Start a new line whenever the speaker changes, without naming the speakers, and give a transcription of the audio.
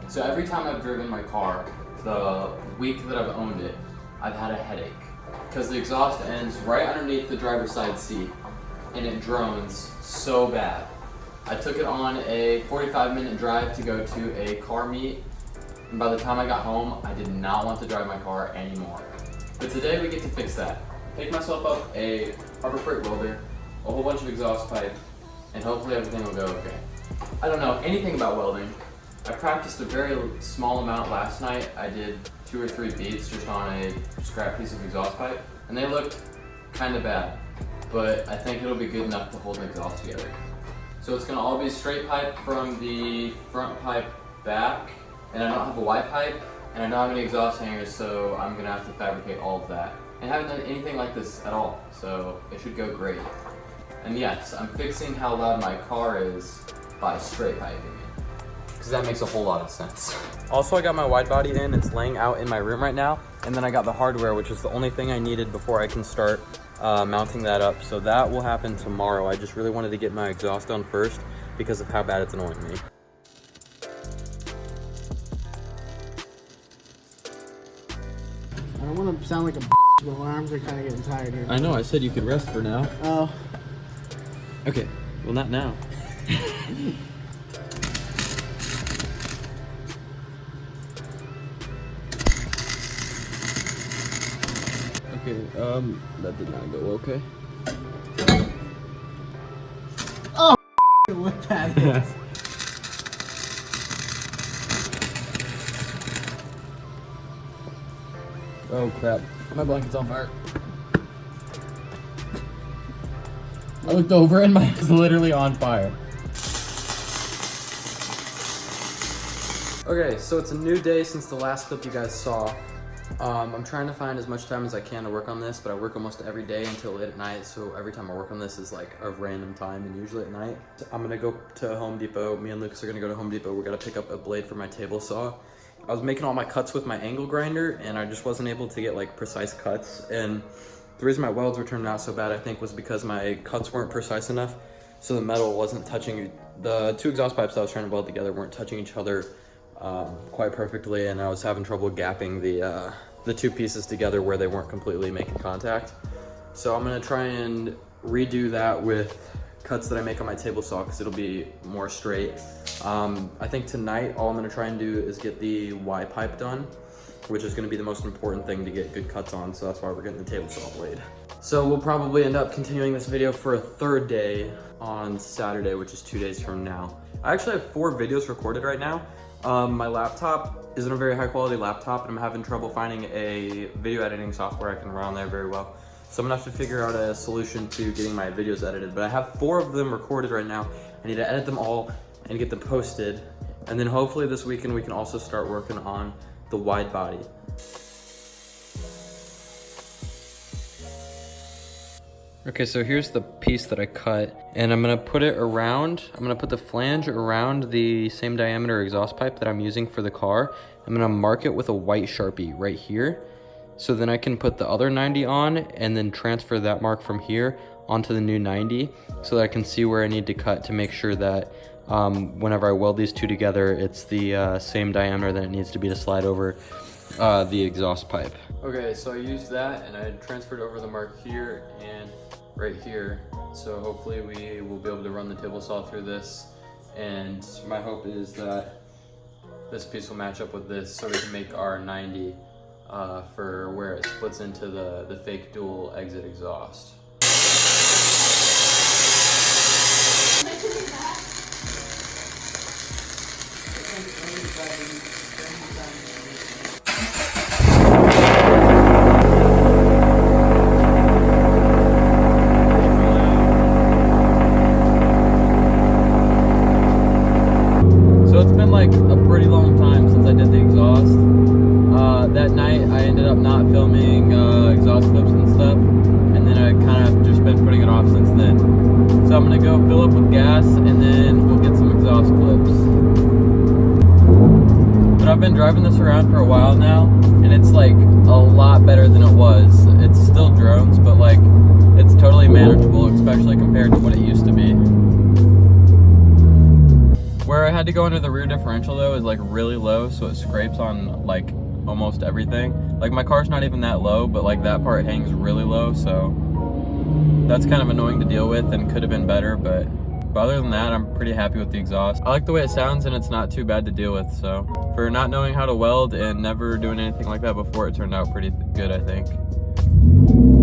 So every time I've driven my car, the week that I've owned it, I've had a headache. Because the exhaust ends right underneath the driver's side seat, and it drones so bad. I took it on a 45-minute drive to go to a car meet, and by the time I got home, I did not want to drive my car anymore. But today we get to fix that. Pick myself up a Harbor Freight welder, a whole bunch of exhaust pipe, and hopefully everything will go okay. I don't know anything about welding. I practiced a very small amount last night. I did 2 or 3 beats just on a scrap piece of exhaust pipe, and they looked kind of bad, but I think it'll be good enough to hold the exhaust together. So it's gonna all be straight pipe from the front pipe back, and I don't have a Y pipe, and I don't have any exhaust hangers, so I'm gonna have to fabricate all of that. I haven't done anything like this at all, so it should go great. And yes, I'm fixing how loud my car is by straight piping it, because that makes a whole lot of sense. Also, I got my wide body in. It's laying out in my room right now, and then I got the hardware, which is the only thing I needed before I can start mounting that up. So that will happen tomorrow. I just really wanted to get my exhaust done first because of how bad it's annoying me.
I don't want to sound like a b****, but my arms are kind of getting tired here.
I know, I said you could rest for now.
Oh.
Okay, well not now. Okay, that did not go okay.
Oh, what that is.
Oh crap, my blanket's on fire. I looked over and mine's literally on fire. Okay, so it's a new day since the last clip you guys saw. I'm trying to find as much time as I can to work on this, but I work almost every day until late at night, so every time I work on this is like a random time, and usually at night. I'm gonna go to Home Depot. Me and Lucas are gonna go to Home Depot. We're gonna pick up a blade for my table saw. I was making all my cuts with my angle grinder, and I just wasn't able to get like precise cuts, and the reason my welds were turning out so bad, I think, was because my cuts weren't precise enough, so the metal wasn't touching. The 2 exhaust pipes I was trying to weld together weren't touching each other quite perfectly, and I was having trouble gapping the 2 pieces together where they weren't completely making contact. So I'm gonna try and redo that with cuts that I make on my table saw, because it'll be more straight. I think tonight all I'm gonna try and do is get the Y pipe done, which is gonna be the most important thing to get good cuts on, so that's why we're getting the table saw blade. So we'll probably end up continuing this video for a 3rd day on Saturday, which is 2 days from now. I actually have 4 videos recorded right now. My laptop isn't a very high quality laptop, and I'm having trouble finding a video editing software I can run on there very well. So I'm gonna have to figure out a solution to getting my videos edited, but I have 4 of them recorded right now. I need to edit them all and get them posted. And then hopefully this weekend we can also start working on the wide body. Okay, so here's the piece that I cut, and I'm gonna put it around, I'm gonna put the flange around the same diameter exhaust pipe that I'm using for the car. I'm gonna mark it with a white Sharpie right here. So then I can put the other 90 on and then transfer that mark from here onto the new 90 so that I can see where I need to cut to make sure that whenever I weld these 2 together, it's the same diameter that it needs to be to slide over the exhaust pipe. Okay, so I used that and I transferred over the mark here and right here. So hopefully we will be able to run the table saw through this, and my hope is that this piece will match up with this so we can make our 90 for where it splits into the fake dual exit exhaust. So it's been like a pretty long time since I did the exhaust. That night I ended up not filming exhaust clips and stuff, and then I kind of just been putting it off since then. So I'm gonna go fill up with gas and then we'll get some exhaust clips. But I've been driving this around for a while now, and it's like a lot better than it was. It's still drones, but like it's totally manageable, especially compared to what it used to be. Where I had to go under the rear differential though is like really low, so it scrapes on like almost everything. Like my car's not even that low, but like that part hangs really low, so that's kind of annoying to deal with and could have been better, but other than that, I'm pretty happy with the exhaust. I like the way it sounds and it's not too bad to deal with, so for not knowing how to weld and never doing anything like that before, it turned out pretty good, I think.